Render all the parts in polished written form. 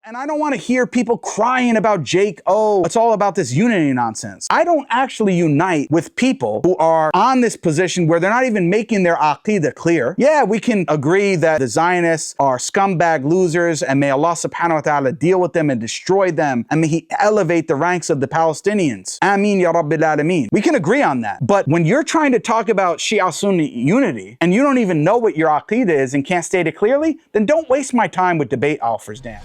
And I don't want to hear people crying about Jake, oh, it's all about this unity nonsense. I don't actually unite with people who are on this position where they're not even making their aqidah clear. Yeah, we can agree that the Zionists are scumbag losers and may Allah subhanahu wa ta'ala deal with them and destroy them, and may He elevate the ranks of the Palestinians. Ameen ya Rabbil Alameen. We can agree on that. But when you're trying to talk about Shia Sunni unity and you don't even know what your aqidah is and can't state it clearly, then don't waste my time with debate offers, Dan.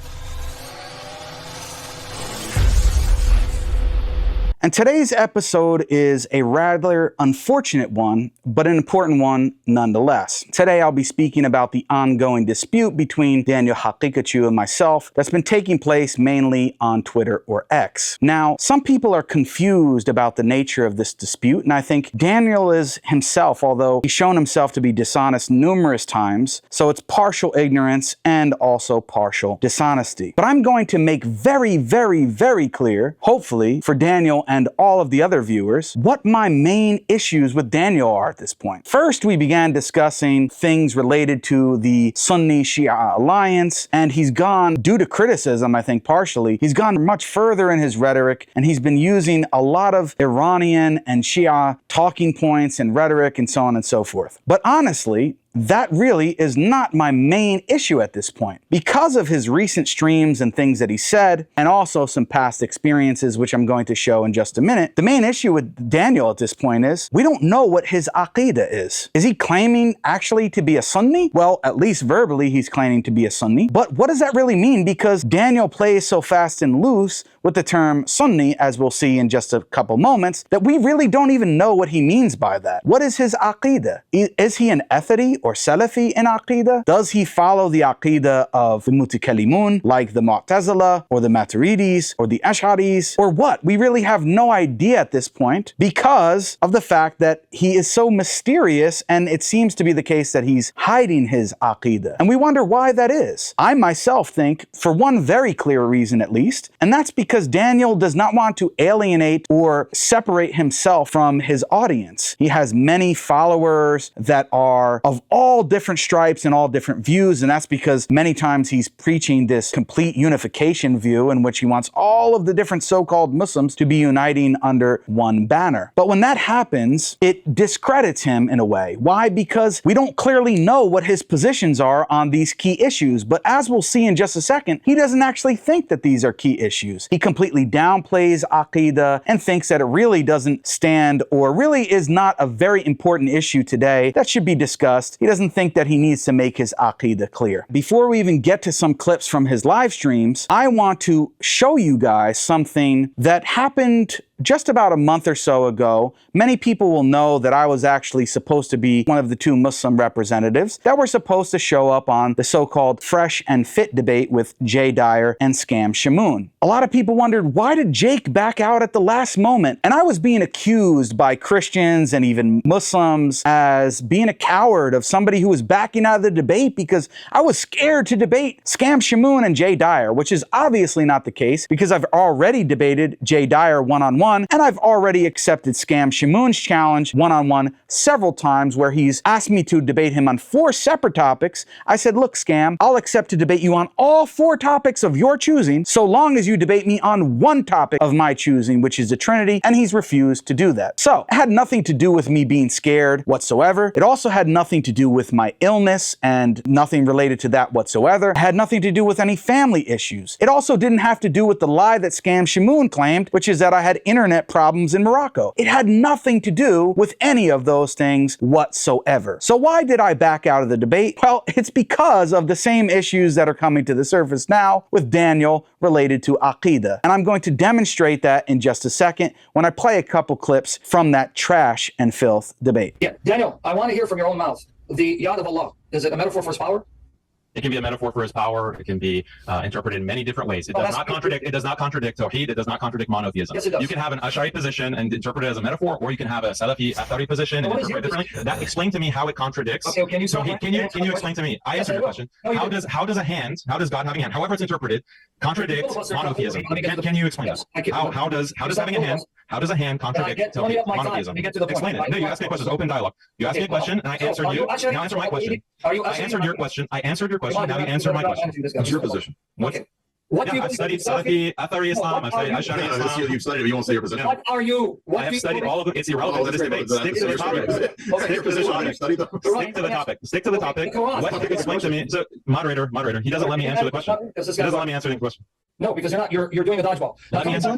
And today's episode is a rather unfortunate one, but an important one nonetheless. Today I'll be speaking about the ongoing dispute between Daniel Haqiqatjou and myself that's been taking place mainly on Twitter or X. Now, some people are confused about the nature of this dispute, and I think Daniel is himself, although he's shown himself to be dishonest numerous times, so it's partial ignorance and also partial dishonesty. But I'm going to make very, very, very clear, hopefully, for Daniel and all of the other viewers, what my main issues with Daniel are at this point. First, we began discussing things related to the Sunni-Shi'a alliance, and he's gone, due to criticism, I think partially, he's gone much further in his rhetoric, and he's been using a lot of Iranian and Shi'a talking points and rhetoric and so on and so forth. But honestly, that really is not my main issue at this point. Because of his recent streams and things that he said, and also some past experiences, which I'm going to show in just a minute, the main issue with Daniel at this point is, we don't know what his aqidah is. Is he claiming actually to be a Sunni? Well, at least verbally, he's claiming to be a Sunni. But what does that really mean? Because Daniel plays so fast and loose with the term Sunni, as we'll see in just a couple moments, that we really don't even know what he means by that. What is his aqidah? Is he an Athari or Salafi in aqidah? Does he follow the aqidah of the Mutakallimun, like the Mu'tazila or the Maturidis or the Ash'aris, or what? We really have no idea at this point because of the fact that he is so mysterious, and it seems to be the case that he's hiding his aqidah. And we wonder why that is. I myself think for one very clear reason at least, and that's because Daniel does not want to alienate or separate himself from his audience. He has many followers that are of all different stripes and all different views, and that's because many times he's preaching this complete unification view in which he wants all of the different so-called Muslims to be uniting under one banner. But when that happens, it discredits him in a way. Why? Because we don't clearly know what his positions are on these key issues. But as we'll see in just a second, he doesn't actually think that these are key issues. He completely downplays aqidah and thinks that it really doesn't stand or really is not a very important issue today that should be discussed. He doesn't think that he needs to make his aqidah clear. Before we even get to some clips from his live streams, I want to show you guys something that happened just about a month or so ago. Many people will know that I was actually supposed to be one of the two Muslim representatives that were supposed to show up on the so-called Fresh and Fit debate with Jay Dyer and Scam Shamoon. A lot of people wondered, why did Jake back out at the last moment? And I was being accused by Christians and even Muslims as being a coward, of somebody who was backing out of the debate because I was scared to debate Scam Shamoon and Jay Dyer, which is obviously not the case because I've already debated Jay Dyer one-on-one, and I've already accepted Scam Shamoon's challenge one-on-one several times where he's asked me to debate him on 4 separate topics. I said, look, Scam, I'll accept to debate you on all 4 topics of your choosing so long as you debate me on one topic of my choosing, which is the Trinity, and he's refused to do that. So it had nothing to do with me being scared whatsoever. It also had nothing to do with my illness and nothing related to that whatsoever. It had nothing to do with any family issues. It also didn't have to do with the lie that Scam Shamoon claimed, which is that I had internet problems in Morocco. It had nothing to do with any of those things whatsoever. So why did I back out of the debate? Well, it's because of the same issues that are coming to the surface now with Daniel related to aqidah. And I'm going to demonstrate that in just a second when I play a couple clips from that trash and filth debate. Yeah, Daniel, I want to hear from your own mouth. The Yad of Allah, is it a metaphor for his power? It can be a metaphor for his power. It can be interpreted in many different ways. It does not contradict. It does not contradict Tawheed. It does not contradict monotheism. Yes, it does. You can have an Ash'ari position and interpret it as a metaphor, or you can have a Salafi Athari position and interpret it differently. That explain to me how it contradicts. Okay, can you explain to me? I answered your question. How does God having a hand, however it's interpreted, contradict monotheism? Can you explain that? How does having a hand? How does a hand contradict monotheism? Explain it. No, you asked me a question. Open dialogue. You asked me a question, and I answered you. Now answer my question. I answered your question. Now you answer my question. What's your position? Okay. What do Yeah, you I've studied Salafi, Athari Islam, I've studied Ash'ari Islam. You've studied it, but you won't say your position. What are you? What I do have you studied believe? all of them. It's irrelevant to this debate. Stick to the topic. Stick to the topic. Stick to the topic. Stick to the topic. What can you explain to me? So, moderator, he doesn't let me answer the question. He doesn't let me answer the question. No, because you're doing a dodgeball. Let me answer.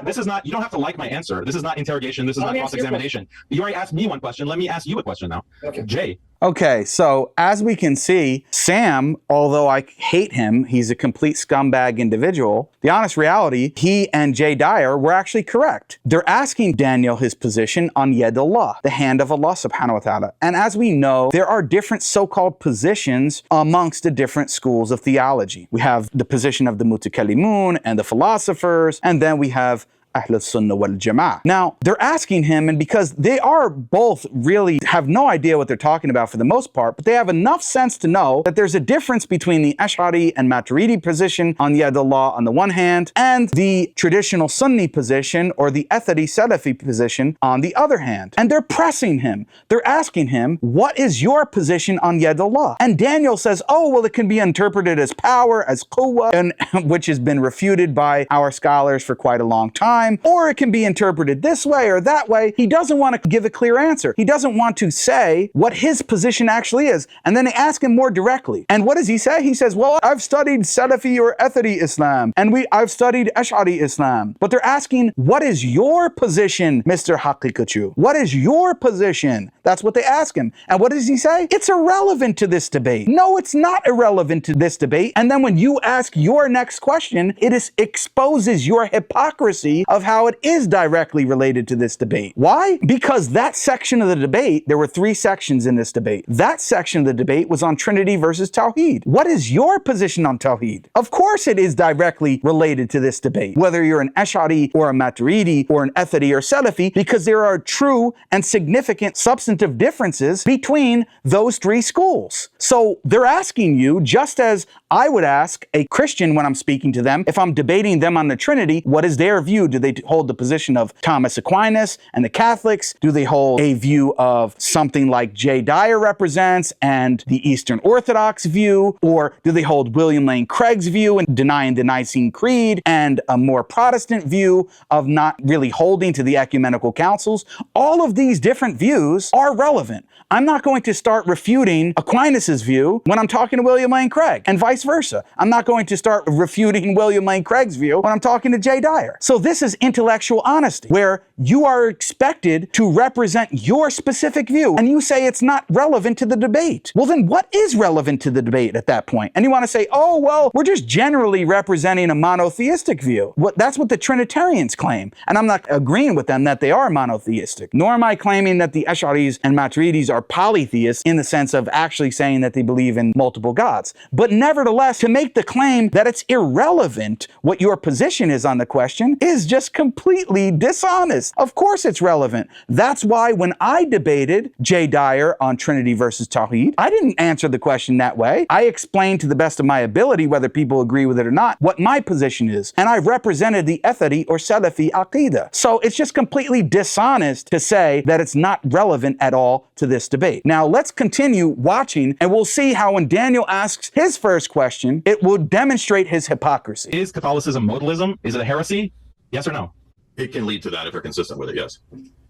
This is not, you don't have to like my answer. This is not interrogation. This is not cross-examination. You already asked me one question. Let me ask you a question now. Okay. Jay. Okay, so as we can see, Sam, although I hate him, he's a complete scumbag individual. The honest reality, he and Jay Dyer were actually correct. They're asking Daniel his position on Yad Allah, the hand of Allah subhanahu wa ta'ala. And as we know, there are different so-called positions amongst the different schools of theology. We have the position of the Mutakallimun and the philosophers, and then we have Ahl Sunnah wal Jama'ah. Now, they're asking him, and because they are both really have no idea what they're talking about for the most part, but they have enough sense to know that there's a difference between the Ash'ari and Maturidi position on Yad Allah on the one hand, and the traditional Sunni position or the Athari Salafi position on the other hand. And they're pressing him. They're asking him, what is your position on Yad Allah? And Daniel says, oh, well, it can be interpreted as power, as quwwah, and which has been refuted by our scholars for quite a long time. Or it can be interpreted this way or that way. He doesn't want to give a clear answer. He doesn't want to say what his position actually is. And then they ask him more directly. And what does he say? He says, well, I've studied Salafi or Athari Islam, and I've studied Ash'ari Islam. But they're asking, what is your position, Mr. Haqiqatjou? What is your position? That's what they ask him. And what does he say? It's irrelevant to this debate. No, it's not irrelevant to this debate. And then when you ask your next question, it exposes your hypocrisy of how it is directly related to this debate. Why? Because that section of the debate, there were 3 sections in this debate. That section of the debate was on Trinity versus Tawheed. What is your position on Tawheed? Of course it is directly related to this debate, whether you're an Ash'ari or a Maturidi or an Athari or Salafi, because there are true and significant substantive differences between those 3 schools. So they're asking you, just as I would ask a Christian when I'm speaking to them, if I'm debating them on the Trinity, what is their view? Do they hold the position of Thomas Aquinas and the Catholics? Do they hold a view of something like Jay Dyer represents and the Eastern Orthodox view? Or do they hold William Lane Craig's view and denying the Nicene Creed and a more Protestant view of not really holding to the ecumenical councils? All of these different views are relevant. I'm not going to start refuting Aquinas' view when I'm talking to William Lane Craig, and vice versa. I'm not going to start refuting William Lane Craig's view when I'm talking to Jay Dyer. So this is intellectual honesty, where you are expected to represent your specific view, and you say it's not relevant to the debate. Well, then what is relevant to the debate at that point? And you want to say, oh, well, we're just generally representing a monotheistic view. That's what the Trinitarians claim. And I'm not agreeing with them that they are monotheistic, nor am I claiming that the Ash'aris and Maturidis are polytheists in the sense of actually saying that they believe in multiple gods. But nevertheless, to make the claim that it's irrelevant what your position is on the question is just completely dishonest. Of course it's relevant. That's why when I debated Jay Dyer on Trinity versus Tawheed, I didn't answer the question that way. I explained to the best of my ability, whether people agree with it or not, what my position is. And I represented the Athari or Salafi Aqidah. So it's just completely dishonest to say that it's not relevant at all to this debate. Now let's continue watching, and we'll see how when Daniel asks his first question, it will demonstrate his hypocrisy. Is Catholicism modalism? Is it a heresy? Yes or no? It can lead to that if they're consistent with it, yes.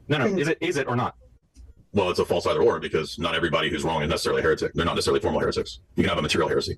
No. Is it or not? Well, it's a false either or, because not everybody who's wrong is necessarily a heretic. They're not necessarily formal heretics. You can have a material heresy.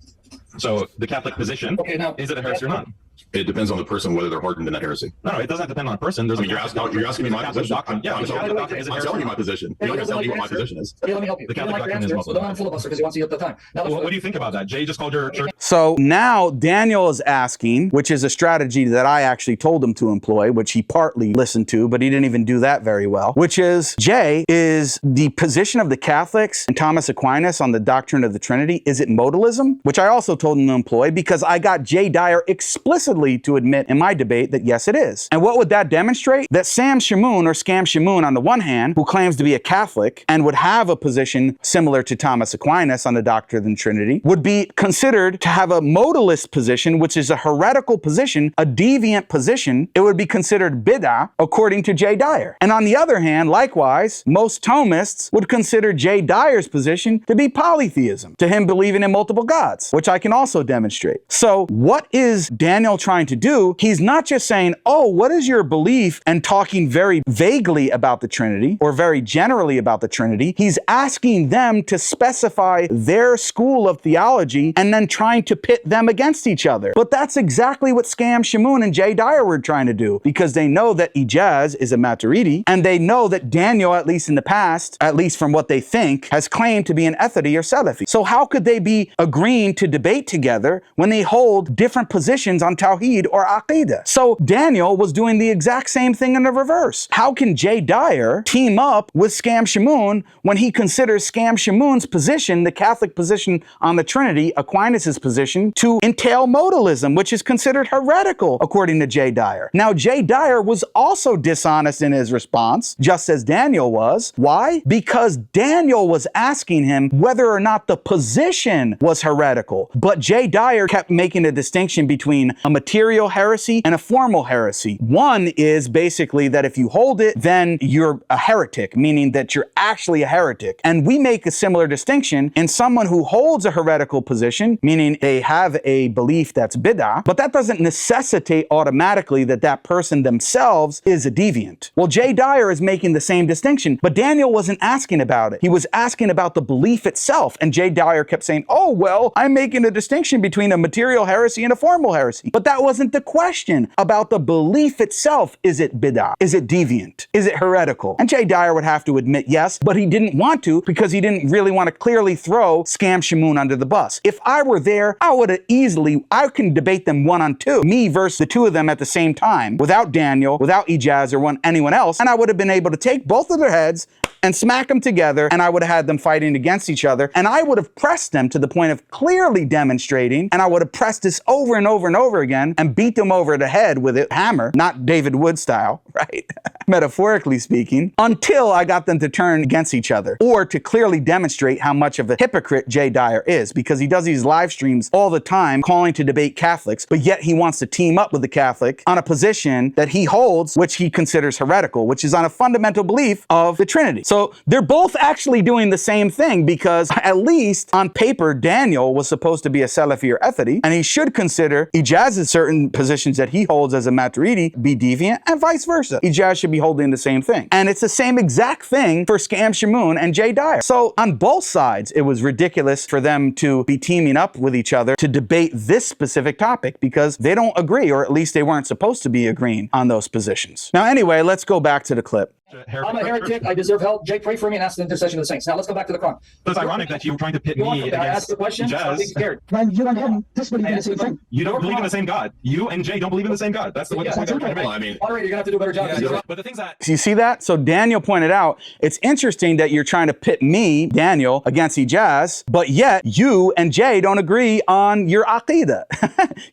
So the Catholic position, is it a heresy or not? It depends on the person whether they're hardened in that heresy. No, it doesn't depend on a person. There's you're asking me my position. Doctrine. Yeah, I'm telling you my position. You're not going to tell me what my position is. Hey, let me help you. The Catholic doctrine is so don't have filibuster because he wants to use up the time. Now, what do you think about that? Jay just called your church. So now Daniel is asking, which is a strategy that I actually told him to employ, which he partly listened to, but he didn't even do that very well, which is, Jay, is the position of the Catholics and Thomas Aquinas on the doctrine of the Trinity, is it modalism? Which I also told him to employ because I got Jay Dyer explicitly explicitly to admit in my debate that yes, it is. And what would that demonstrate? That Sam Shamoun, or Scam Shamoun on the one hand, who claims to be a Catholic and would have a position similar to Thomas Aquinas on the doctrine of the Trinity, would be considered to have a modalist position, which is a heretical position, a deviant position. It would be considered bid'ah, according to Jay Dyer. And on the other hand, likewise, most Thomists would consider Jay Dyer's position to be polytheism, to him believing in multiple gods, which I can also demonstrate. So what is Daniel trying to do? He's not just saying, oh, what is your belief, and talking very vaguely about the Trinity or very generally about the Trinity. He's asking them to specify their school of theology and then trying to pit them against each other. But that's exactly what Scam Shamoun and Jay Dyer were trying to do, because they know that Ijaz is a Maturidi, and they know that Daniel, at least in the past, at least from what they think, has claimed to be an Ethidi or Salafi. So how could they be agreeing to debate together when they hold different positions on Tawheed or Aqidah? So Daniel was doing the exact same thing in the reverse. How can Jay Dyer team up with Scam Shamoun when he considers Scam Shamoun's position, the Catholic position on the Trinity, Aquinas' position, to entail modalism, which is considered heretical, according to Jay Dyer? Now, Jay Dyer was also dishonest in his response, just as Daniel was. Why? Because Daniel was asking him whether or not the position was heretical. But Jay Dyer kept making a distinction between a material heresy and a formal heresy. One is basically that if you hold it, then you're a heretic, meaning that you're actually a heretic. And we make a similar distinction in someone who holds a heretical position, meaning they have a belief that's bid'ah, but that doesn't necessitate automatically that that person themselves is a deviant. Well, Jay Dyer is making the same distinction, but Daniel wasn't asking about it. He was asking about the belief itself. And Jay Dyer kept saying, oh, well, I'm making a distinction between a material heresy and a formal heresy. But that wasn't the question about the belief itself. Is it bid'ah? Is it deviant? Is it heretical? And Jay Dyer would have to admit yes, but he didn't want to, because he didn't really want to clearly throw Scam Shamoun under the bus. If I were there, I can debate them one on two, me versus the two of them at the same time, without Daniel, without Ijaz or anyone else, and I would have been able to take both of their heads and smack them together, and I would have had them fighting against each other, and I would have pressed them to the point of clearly demonstrating, and I would have pressed this over and over and over again and beat them over the head with a hammer, not David Wood style, right? Metaphorically speaking, until I got them to turn against each other, or to clearly demonstrate how much of a hypocrite Jay Dyer is, because he does these live streams all the time calling to debate Catholics, but yet he wants to team up with the Catholic on a position that he holds, which he considers heretical, which is on a fundamental belief of the Trinity. So they're both actually doing the same thing, because at least on paper, Daniel was supposed to be a Salafi or Ethidi, and he should consider Ijaz's certain positions that he holds as a Maturidi be deviant, and vice versa. Ijaz should be holding the same thing. And it's the same exact thing for Scam Shamoun and Jay Dyer. So on both sides, it was ridiculous for them to be teaming up with each other to debate this specific topic, because they don't agree, or at least they weren't supposed to be agreeing on those positions. Now, anyway, let's go back to the clip. I'm a heretic. I deserve help. Jay, pray for me and ask the intercession of the saints. Now let's go back to the Quran. So it's ironic that you're trying to pit You me want, I ask against the question? Ijaz. I'm scared. Man, you and this believe in the same thing. You don't believe in the same God. You and Jay don't believe in the same God. That's the point that we're trying to Well, I make. mean, Moderator, you're gonna have to do a better job. But the things that You see that? So Daniel pointed out, it's interesting that you're trying to pit me, Daniel, against Ijaz, but yet you and Jay don't agree on your Aqidah.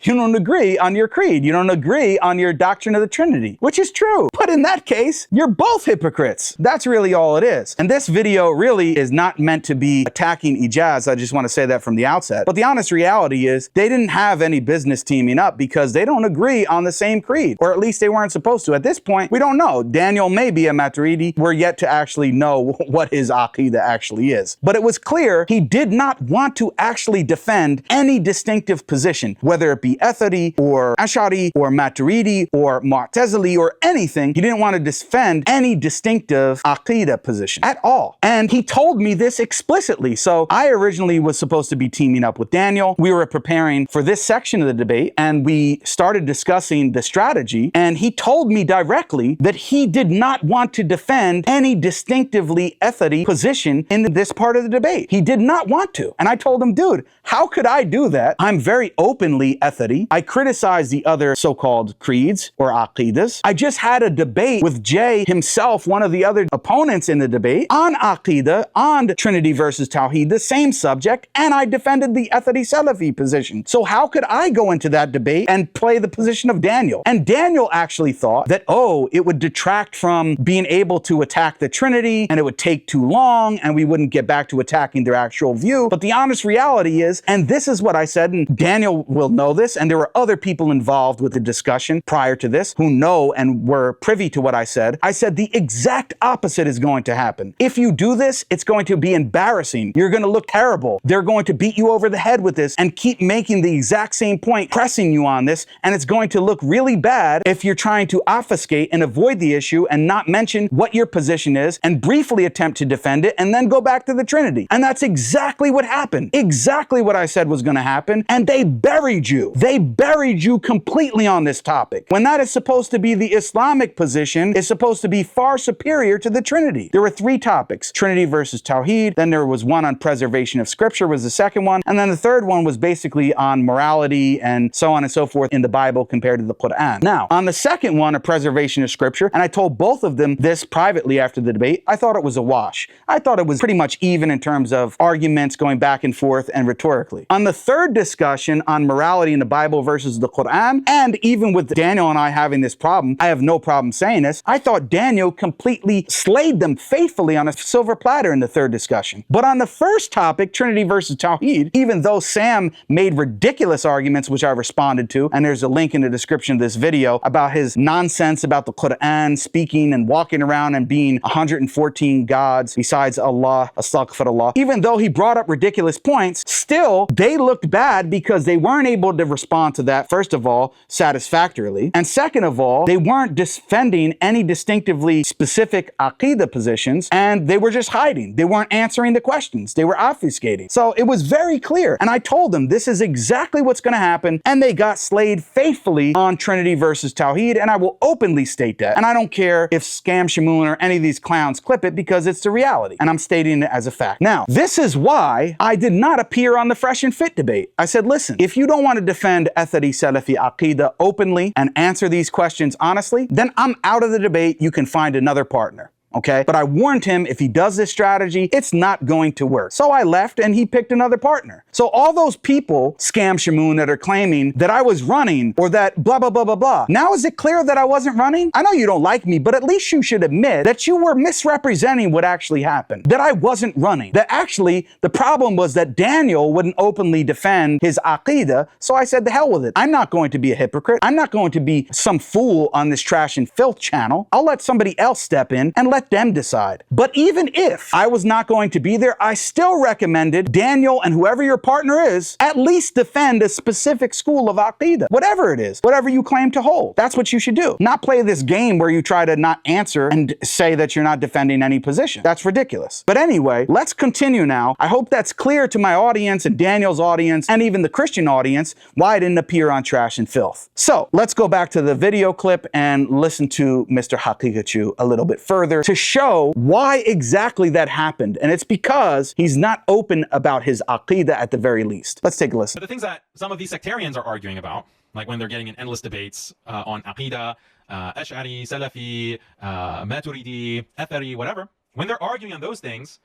You don't agree on your creed. You don't agree on your doctrine of the Trinity, which is true. But in that case, you're both hypocrites. That's really all it is. And this video really is not meant to be attacking Ijaz. I just want to say that from the outset. But the honest reality is they didn't have any business teaming up, because they don't agree on the same creed, or at least they weren't supposed to. At this point, we don't know. Daniel may be a Maturidi. We're yet to actually know what his Aqidah actually is. But it was clear he did not want to actually defend any distinctive position, whether it be Ethidi or Ash'ari or Maturidi or Mu'tazili or anything. He didn't want to defend any distinctive Aqidah position at all. And he told me this explicitly. So I originally was supposed to be teaming up with Daniel. We were preparing for this section of the debate, and we started discussing the strategy, and he told me directly that he did not want to defend any distinctively Ethidi position in this part of the debate. He did not want to. And I told him, dude, how could I do that? I'm very openly Ethidi. I criticize the other so-called creeds or Aqidas. I just had a debate with Jay himself myself, one of the other opponents in the debate, on Aqidah, on Trinity versus Tawheed, the same subject, and I defended the Athari Salafi position. So how could I go into that debate and play the position of Daniel? And Daniel actually thought that, oh, it would detract from being able to attack the Trinity, and it would take too long, and we wouldn't get back to attacking their actual view. But the honest reality is, and this is what I said, and Daniel will know this, and there were other people involved with the discussion prior to this who know and were privy to what I said the exact opposite is going to happen. If you do this, it's going to be embarrassing. You're going to look terrible. They're going to beat you over the head with this and keep making the exact same point, pressing you on this, and it's going to look really bad if you're trying to obfuscate and avoid the issue and not mention what your position is and briefly attempt to defend it and then go back to the Trinity. And that's exactly what happened. Exactly what I said was going to happen. And they buried you. They buried you completely on this topic. When that is supposed to be the Islamic position, is supposed to be far superior to the Trinity. There were three topics: Trinity versus Tawheed. Then there was one on preservation of Scripture was the second one. And then the third one was basically on morality and so on and so forth in the Bible compared to the Quran. Now, on the second one, a preservation of Scripture, and I told both of them this privately after the debate, I thought it was a wash. I thought it was pretty much even in terms of arguments going back and forth and rhetorically. On the third discussion on morality in the Bible versus the Quran, and even with Daniel and I having this problem, I have no problem saying this, I thought Daniel completely slayed them faithfully on a silver platter in the third discussion. But on the first topic, Trinity versus Tawheed, even though Sam made ridiculous arguments, which I responded to, and there's a link in the description of this video about his nonsense about the Quran speaking and walking around and being 114 gods besides Allah, astaghfirullah. Even though he brought up ridiculous points, still, they looked bad because they weren't able to respond to that, first of all, satisfactorily. And second of all, they weren't defending any distinctively specific Aqidah positions, and they were just hiding. They weren't answering the questions. They were obfuscating. So it was very clear. And I told them this is exactly what's going to happen. And they got slayed faithfully on Trinity versus Tawheed. And I will openly state that. And I don't care if Scam Shamoon or any of these clowns clip it because it's the reality. And I'm stating it as a fact. Now, this is why I did not appear on the Fresh and Fit debate. I said, listen, if you don't want to defend Athari Salafi Aqidah openly and answer these questions honestly, then I'm out of the debate. You can find another partner. Okay. But I warned him if he does this strategy, it's not going to work. So I left and he picked another partner. So all those people, Scam Shamoon, that are claiming that I was running or that blah, blah, blah, blah, blah. Now is it clear that I wasn't running? I know you don't like me, but at least you should admit that you were misrepresenting what actually happened, that I wasn't running, that actually the problem was that Daniel wouldn't openly defend his Aqidah. So I said, the hell with it. I'm not going to be a hypocrite. I'm not going to be some fool on this trash and filth channel. I'll let somebody else step in and let them decide. But even if I was not going to be there, I still recommended Daniel and whoever your partner is at least defend a specific school of Aqidah, whatever it is, whatever you claim to hold. That's what you should do. Not play this game where you try to not answer and say that you're not defending any position. That's ridiculous. But anyway, let's continue now. I hope that's clear to my audience and Daniel's audience and even the Christian audience why I didn't appear on Trash and Filth. So let's go back to the video clip and listen to Mr. Haqiqatjou a little bit further to show why exactly that happened. And it's because he's not open about his Aqidah at the very least. Let's take a listen. But the things that some of these sectarians are arguing about, like when they're getting in endless debates on Aqidah, Ash'ari, Salafi, Maturidi, Athari, whatever, when they're arguing on those things,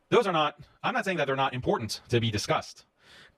those are not, I'm not saying that they're not important to be discussed,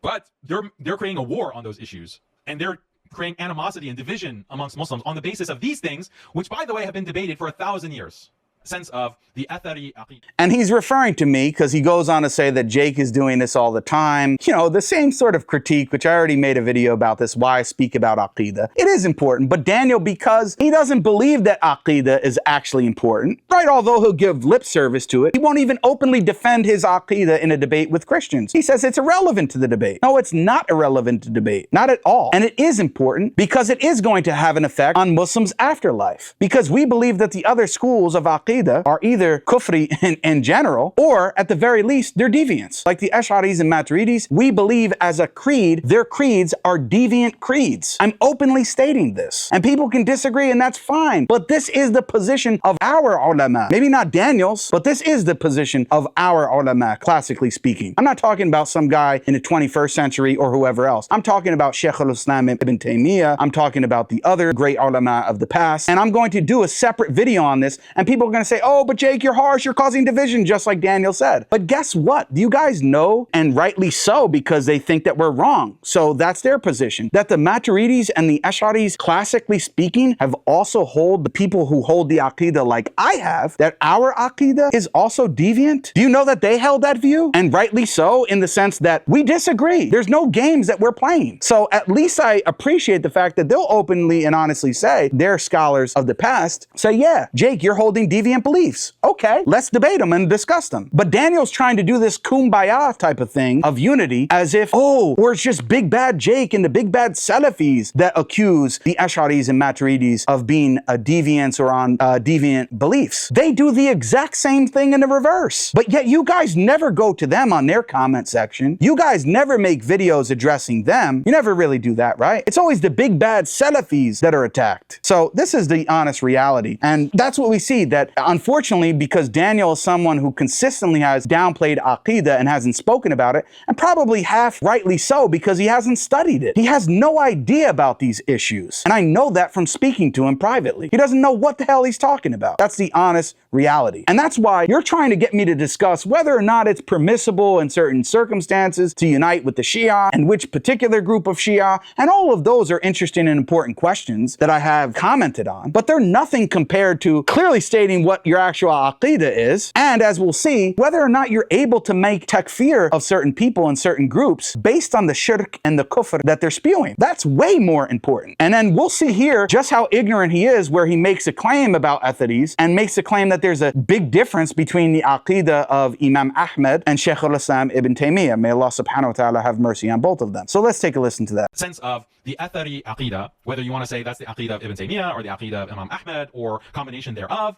but they're creating a war on those issues. And they're creating animosity and division amongst Muslims on the basis of these things, which, by the way, have been debated for 1,000 years. Sense of the Athari Aqidah. And he's referring to me because he goes on to say that Jake is doing this all the time. You know, the same sort of critique, which I already made a video about this, why I speak about Aqidah. It is important, but Daniel, because he doesn't believe that Aqidah is actually important, right? Although he'll give lip service to it, he won't even openly defend his Aqidah in a debate with Christians. He says it's irrelevant to the debate. No, it's not irrelevant to debate. Not at all. And it is important because it is going to have an effect on Muslims' afterlife. Because we believe that the other schools of Aqidah are either Kufri in general, or at the very least, they're deviants. Like the Ash'aris and Maturidis, we believe as a creed, their creeds are deviant creeds. I'm openly stating this. And people can disagree, and that's fine. But this is the position of our ulama. Maybe not Daniel's, but this is the position of our ulama, classically speaking. I'm not talking about some guy in the 21st century or whoever else. I'm talking about Shaykh al-Islam ibn Taymiyyah. I'm talking about the other great ulama of the past. And I'm going to do a separate video on this, and people are going to to say, oh, but Jake, you're harsh, you're causing division, just like Daniel said. But guess what? You guys know, and rightly so, because they think that we're wrong. So that's their position. That the Maturidis and the Ash'aris, classically speaking, have also hold the people who hold the Aqidah like I have, that our Aqidah is also deviant. Do you know that they held that view? And rightly so, in the sense that we disagree. There's no games that we're playing. So at least I appreciate the fact that they'll openly and honestly say, they're scholars of the past, say, yeah, Jake, you're holding deviant beliefs. Okay, let's debate them and discuss them. But Daniel's trying to do this kumbaya type of thing of unity as if, oh, or it's just big bad Jake and the big bad Salafis that accuse the Ash'aris and Maturidis of being deviants or on deviant beliefs. They do the exact same thing in the reverse. But yet you guys never go to them on their comment section. You guys never make videos addressing them. You never really do that, right? It's always the big bad Salafis that are attacked. So this is the honest reality. And that's what we see, that unfortunately, because Daniel is someone who consistently has downplayed Aqidah and hasn't spoken about it, and probably half rightly so because he hasn't studied it. He has no idea about these issues. And I know that from speaking to him privately. He doesn't know what the hell he's talking about. That's the honest reality. And that's why you're trying to get me to discuss whether or not it's permissible in certain circumstances to unite with the Shia and which particular group of Shia. And all of those are interesting and important questions that I have commented on, but they're nothing compared to clearly stating what your actual Aqidah is. And as we'll see, whether or not you're able to make takfir of certain people and certain groups based on the shirk and the kufr that they're spewing. That's way more important. And then we'll see here just how ignorant he is, where he makes a claim about Atheris and makes a claim that there's a big difference between the Aqidah of Imam Ahmed and Shaykh al-Islam Ibn Taymiyyah. May Allah subhanahu wa ta'ala have mercy on both of them. So let's take a listen to that. Sense of the Athari Aqidah, whether you want to say that's the Aqidah of Ibn Taymiyyah or the Aqidah of Imam Ahmed or combination thereof,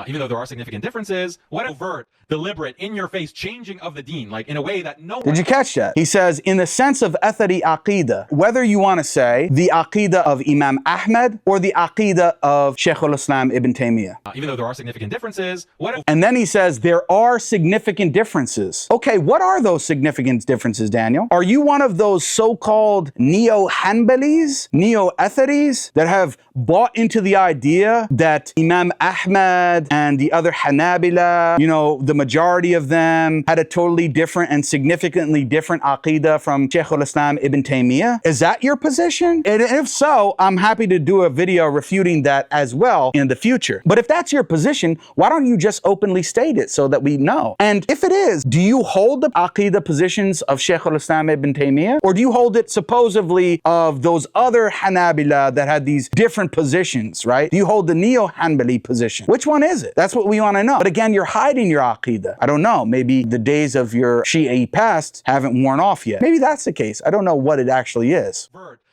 even though there are significant differences, what overt, deliberate, in-your-face changing of the deen, like in a way that no one... Did you catch that? He says, in the sense of Athari Aqidah, whether you want to say the Aqidah of Imam Ahmed or the Aqidah of Shaykh al-Islam Ibn Taymiyyah. Even though there are significant differences, what... And then he says, there are significant differences. Okay, what are those significant differences, Daniel? Are you one of those so-called neo-Hanbalis, neo-Atharis that have bought into the idea that Imam Ahmed and the other Hanabila, you know, the majority of them had a totally different and significantly different Aqidah from Shaykh al-Islam Ibn Taymiyyah? Is that your position? And if so, I'm happy to do a video refuting that as well in the future. But if that's your position, why don't you just openly state it so that we know? And if it is, do you hold the Aqidah positions of Shaykh al-Islam Ibn Taymiyyah? Or do you hold it supposedly of those other Hanabila that had these different positions, right? Do you hold the neo-Hanbali position? Which one is it? That's what we want to know. But again, you're hiding your Aqidah. I don't know. Maybe the days of your Shi'a past haven't worn off yet. Maybe that's the case. I don't know what it actually is.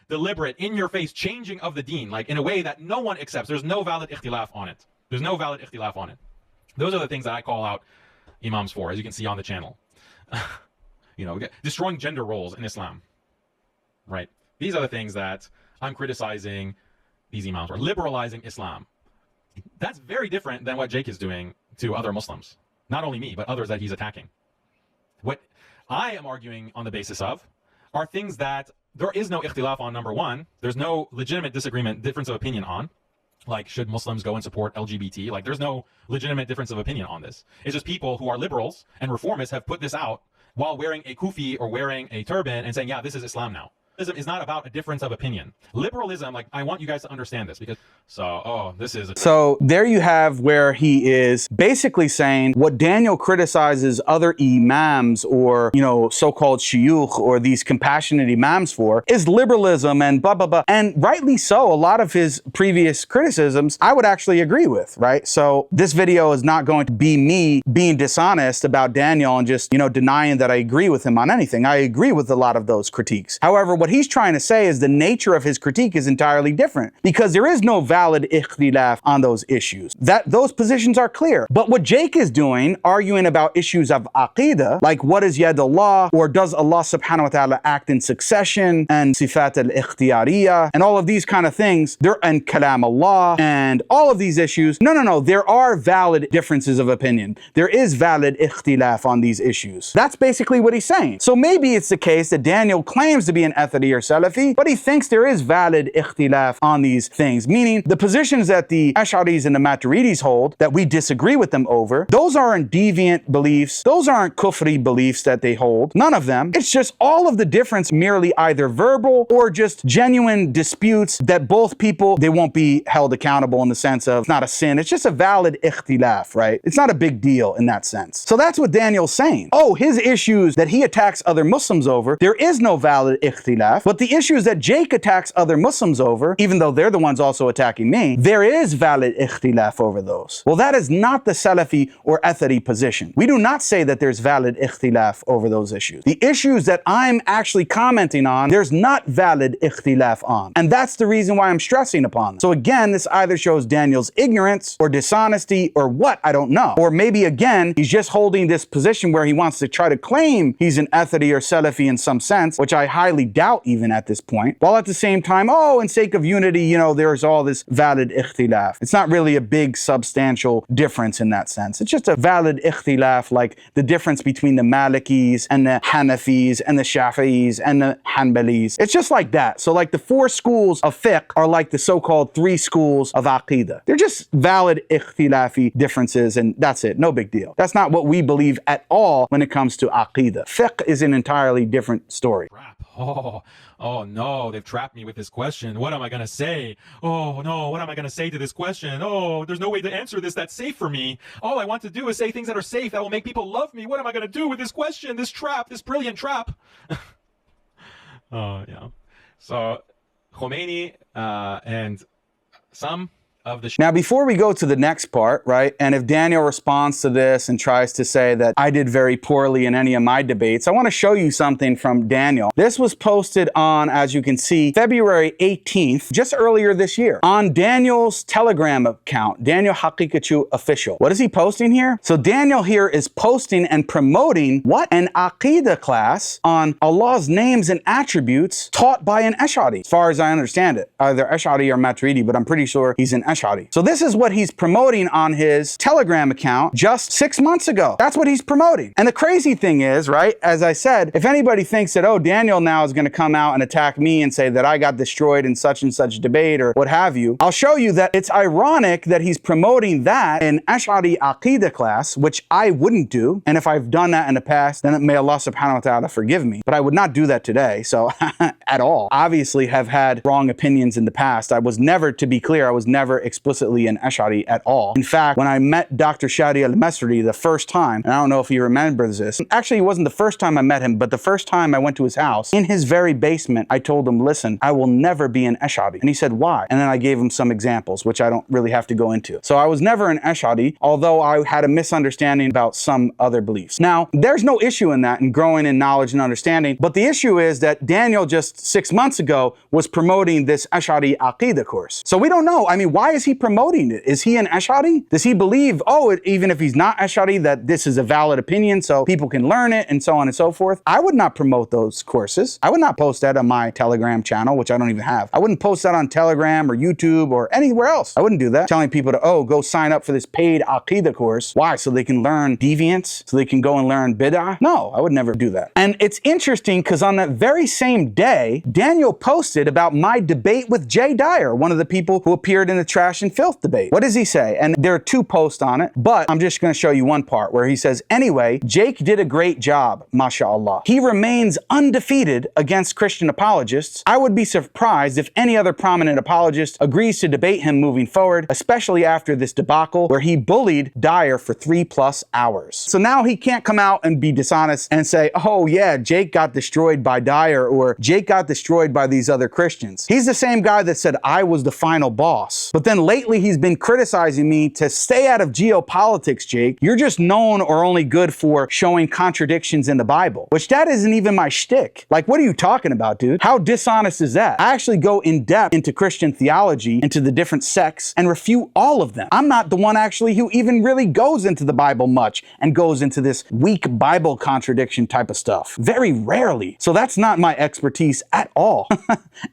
Deliberate, in-your-face changing of the deen, like in a way that no one accepts. There's no valid ikhtilaf on it. There's no valid ikhtilaf on it. Those are the things that I call out imams for, as you can see on the channel. You know, destroying gender roles in Islam, right? These are the things that I'm criticizing these imams for. Liberalizing Islam. That's very different than what Jake is doing to other Muslims. Not only me, but others that he's attacking. What I am arguing on the basis of are things that there is no ikhtilaf on. Number one, there's no legitimate disagreement, difference of opinion on. Like, should Muslims go and support LGBT? Like, there's no legitimate difference of opinion on this. It's just people who are liberals and reformists have put this out while wearing a kufi or wearing a turban and saying, yeah, this is Islam now. Liberalism is not about a difference of opinion. Liberalism, like, I want you guys to understand this because, So there you have where he is basically saying what Daniel criticizes other imams or, you know, so-called shuyukh or these compassionate imams for is liberalism and blah, blah, blah. And rightly so, a lot of his previous criticisms, I would actually agree with, right? So this video is not going to be me being dishonest about Daniel and just, you know, denying that I agree with him on anything. I agree with a lot of those critiques. However, what he's trying to say is the nature of his critique is entirely different because there is no valid ikhtilaf on those issues. Those positions are clear. But what Jake is doing, arguing about issues of aqidah, like what is yad Allah, or does Allah subhanahu wa ta'ala act in succession, and sifat al-ikhtiyariyah, and all of these kind of things, and kalam Allah, and all of these issues. No. There are valid differences of opinion. There is valid ikhtilaf on these issues. That's basically what he's saying. So maybe it's the case that Daniel claims to be an Athari Athari or Salafi, but he thinks there is valid ikhtilaf on these things, meaning the positions that the Ash'aris and the Maturidis hold that we disagree with them over, those aren't deviant beliefs, those aren't kufri beliefs that they hold, none of them. It's just all of the difference merely either verbal or just genuine disputes that both people, they won't be held accountable in the sense of it's not a sin, it's just a valid ikhtilaf, right? It's not a big deal in that sense. So that's what Daniel's saying. Oh, his issues that he attacks other Muslims over, there is no valid ikhtilaf, but the issues that Jake attacks other Muslims over, even though they're the ones also attacking me, there is valid ikhtilaf over those. Well, that is not the Salafi or Athari position. We do not say that there's valid ikhtilaf over those issues. The issues that I'm actually commenting on, there's not valid ikhtilaf on. And that's the reason why I'm stressing upon them. So again, this either shows Daniel's ignorance or dishonesty or what, I don't know. Or maybe again, he's just holding this position where he wants to try to claim he's an Athari or Salafi in some sense, which I highly doubt even at this point. While at the same time, oh, in sake of unity, you know, there's all this valid ikhtilaf. It's not really a big substantial difference in that sense. It's just a valid ikhtilaf, like the difference between the Malikis and the Hanafis and the Shafi'is and the Hanbalis. It's just like that. So like the 4 schools of fiqh are like the so-called 3 schools of aqidah. They're just valid ikhtilafi differences, and that's it. No big deal. That's not what we believe at all when it comes to aqidah. Fiqh is an entirely different story. Oh no, they've trapped me with this question. What am I going to say? Oh no, what am I going to say to this question? Oh, there's no way to answer this that's safe for me. All I want to do is say things that are safe, that will make people love me. What am I going to do with this question, this trap, this brilliant trap? Oh, yeah. So, Khomeini and some of the... Now, before we go to the next part, right, and if Daniel responds to this and tries to say that I did very poorly in any of my debates, I want to show you something from Daniel. This was posted on, as you can see, February 18th, just earlier this year, on Daniel's Telegram account, Daniel Haqiqatjou Official. What is he posting here? So Daniel here is posting and promoting what? An Aqidah class on Allah's names and attributes taught by an Ash'ari, as far as I understand it. Either Ash'ari or Maturidi, but I'm pretty sure he's an Ash'ari. So this is what he's promoting on his Telegram account just 6 months ago. That's what he's promoting. And the crazy thing is, right, as I said, if anybody thinks that, oh, Daniel now is going to come out and attack me and say that I got destroyed in such and such debate or what have you, I'll show you that it's ironic that he's promoting that in Ash'ari Aqidah class, which I wouldn't do. And if I've done that in the past, then may Allah subhanahu wa ta'ala forgive me. But I would not do that today. So at all. Obviously have had wrong opinions in the past. I was never, to be clear, I was never explicitly an Ash'ari at all. In fact, when I met Dr. Shadi al-Masri the first time, and I don't know if he remembers this, actually it wasn't the first time I met him, but the first time I went to his house, in his very basement, I told him, listen, I will never be an Ash'ari. And he said, why? And then I gave him some examples, which I don't really have to go into. So I was never an Ash'ari, although I had a misunderstanding about some other beliefs. Now, there's no issue in that, in growing in knowledge and understanding, but the issue is that Daniel just 6 months ago was promoting this Ash'ari Aqidah course. So we don't know. I mean, why is he promoting it? Is he an Ash'ari? Does he believe, oh, even if he's not Ash'ari, that this is a valid opinion so people can learn it and so on and so forth? I would not promote those courses. I would not post that on my Telegram channel, which I don't even have. I wouldn't post that on Telegram or YouTube or anywhere else. I wouldn't do that. Telling people to, oh, go sign up for this paid Aqidah course. Why? So they can learn deviance? So they can go and learn bid'ah? No, I would never do that. And it's interesting because on that very same day, Daniel posted about my debate with Jay Dyer, one of the people who appeared in the Trash and Filth debate. What does he say? And there are 2 posts on it, but I'm just going to show you one part where he says, anyway, Jake did a great job, mashallah. He remains undefeated against Christian apologists. I would be surprised if any other prominent apologist agrees to debate him moving forward, especially after this debacle where he bullied Dyer for 3+ hours. So now he can't come out and be dishonest and say, oh yeah, Jake got destroyed by Dyer or Jake got destroyed by these other Christians. He's the same guy that said I was the final boss. But then lately he's been criticizing me to stay out of geopolitics, Jake. You're just known or only good for showing contradictions in the Bible, which that isn't even my shtick. Like, what are you talking about, dude? How dishonest is that? I actually go in depth into Christian theology, into the different sects, and refute all of them. I'm not the one actually who even really goes into the Bible much and goes into this weak Bible contradiction type of stuff. Very rarely. So that's not my expertise at all.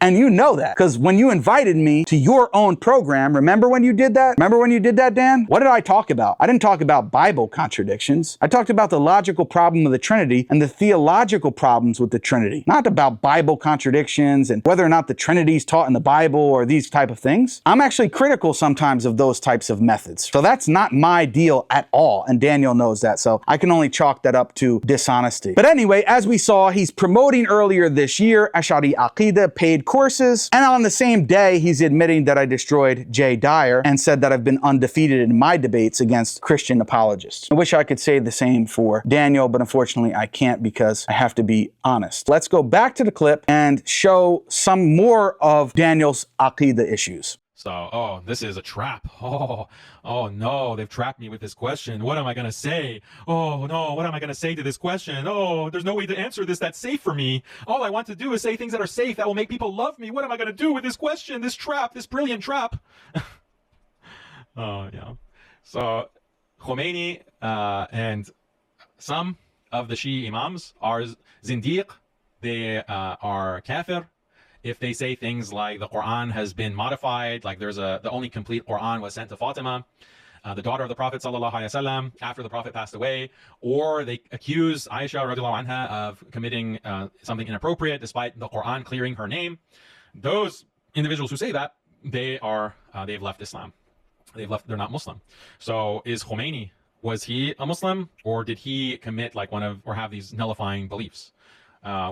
And you know that, because when you invited me to your own program, program. Remember when you did that? Remember when you did that, Dan? What did I talk about? I didn't talk about Bible contradictions. I talked about the logical problem of the Trinity and the theological problems with the Trinity, not about Bible contradictions and whether or not the Trinity is taught in the Bible or these type of things. I'm actually critical sometimes of those types of methods. So that's not my deal at all, and Daniel knows that, so I can only chalk that up to dishonesty. But anyway, as we saw, he's promoting earlier this year Ash'ari Aqidah paid courses, and on the same day, he's admitting that I destroyed Jay Dyer and said that I've been undefeated in my debates against Christian apologists. I wish I could say the same for Daniel, but unfortunately I can't because I have to be honest. Let's go back to the clip and show some more of Daniel's Aqidah issues. So, oh, this is a trap. Oh no, they've trapped me with this question. What am I going to say? Oh no, what am I going to say to this question? Oh, there's no way to answer this that's safe for me. All I want to do is say things that are safe that will make people love me. What am I going to do with this question, this trap, this brilliant trap? Oh, yeah. So, Khomeini and some of the Shi'i imams are zindiq. They are kafir. If they say things like the Quran has been modified, like the only complete Quran was sent to Fatima, the daughter of the Prophet sallallahu alaihi wasallam, after the Prophet passed away, or they accuse Aisha radiallahu anha of committing something inappropriate despite the Quran clearing her name. Those individuals who say that, they've left Islam. They're not Muslim. So is Khomeini, was he a Muslim, or did he commit like or have these nullifying beliefs?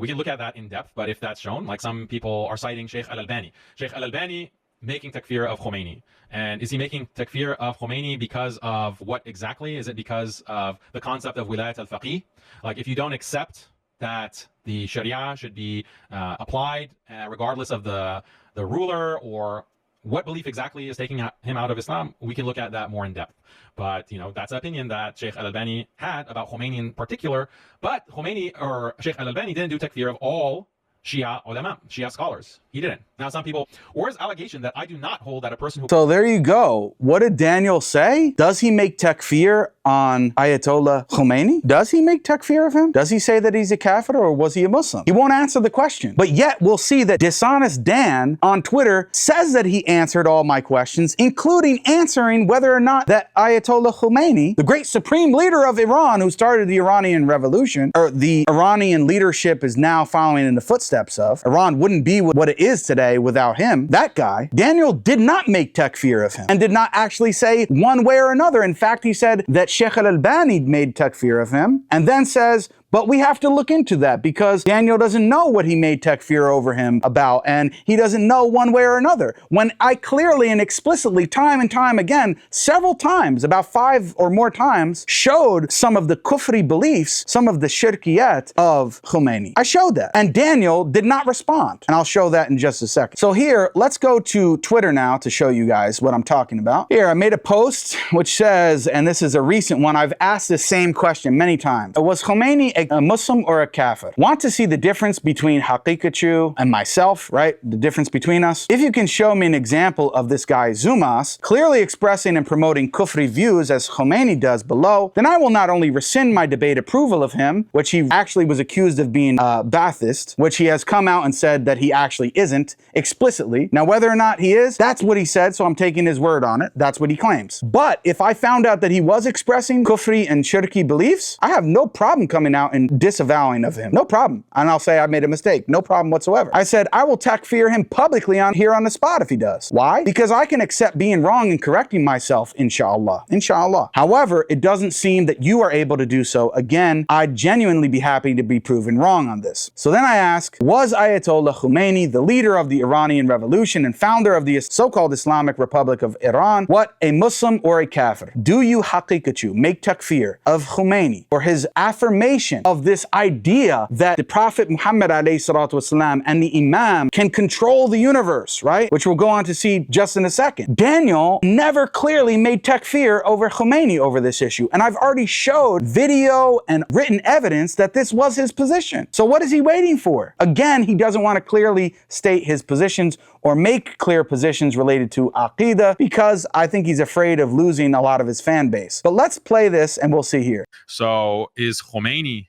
We can look at that in depth, but if that's shown, like some people are citing Sheikh Al-Albani. Sheikh Al-Albani making takfir of Khomeini. And is he making takfir of Khomeini because of what exactly? Is it because of the concept of wilayat al-faqih? Like if you don't accept that the Sharia should be applied regardless of the ruler, or what belief exactly is taking him out of Islam, we can look at that more in depth. But, that's an opinion that Sheikh Al-Albani had about Khomeini in particular. But Khomeini, or Sheikh Al-Albani, didn't do takfir of all Shia ulama, Shia scholars. He didn't. Now, some people, or his allegation that I do not hold that a person who... So there you go. What did Daniel say? Does he make takfir on Ayatollah Khomeini? Does he make takfir of him? Does he say that he's a kafir, or was he a Muslim? He won't answer the question. But yet we'll see that Dishonest Dan on Twitter says that he answered all my questions, including answering whether or not that Ayatollah Khomeini, the great supreme leader of Iran who started the Iranian revolution, or the Iranian leadership is now following in the footsteps of. Iran wouldn't be what it is today without him. That guy, Daniel, did not make takfir of him and did not actually say one way or another. In fact, he said that Sheikh Al-Albani made takfir of him, and then says, but we have to look into that because Daniel doesn't know what he made takfir over him about, and he doesn't know one way or another. When I clearly and explicitly, time and time again, several times, about 5 or more times, showed some of the kufri beliefs, some of the shirkiyat of Khomeini. I showed that, and Daniel did not respond, and I'll show that in just a second. So here, let's go to Twitter now to show you guys what I'm talking about. Here, I made a post which says, and this is a recent one, I've asked the same question many times. Was Khomeini a Muslim or a kafir? Want to see the difference between Haqiqatjou and myself, right? The difference between us? If you can show me an example of this guy Zumas clearly expressing and promoting kufri views as Khomeini does below, then I will not only rescind my debate approval of him, which he actually was accused of being Ba'athist, which he has come out and said that he actually isn't explicitly. Now, whether or not he is, that's what he said, so I'm taking his word on it. That's what he claims. But if I found out that he was expressing kufri and shirki beliefs, I have no problem coming out and disavowing of him. No problem. And I'll say I made a mistake. No problem whatsoever. I said I will takfir him publicly here on the spot if he does. Why? Because I can accept being wrong and correcting myself, inshallah. Inshallah. However, it doesn't seem that you are able to do so. Again, I'd genuinely be happy to be proven wrong on this. So then I ask, was Ayatollah Khomeini, the leader of the Iranian revolution and founder of the so-called Islamic Republic of Iran, what, a Muslim or a kafir? Do you Haqiqatjou make takfir of Khomeini for his affirmation of this idea that the Prophet Muhammad والسلام, and the Imam can control the universe, right? Which we'll go on to see just in a second. Daniel never clearly made takfir over Khomeini over this issue, and I've already showed video and written evidence that this was his position. So what is he waiting for? Again, he doesn't want to clearly state his positions or make clear positions related to Aqidah because I think he's afraid of losing a lot of his fan base. But let's play this and we'll see here. So is Khomeini,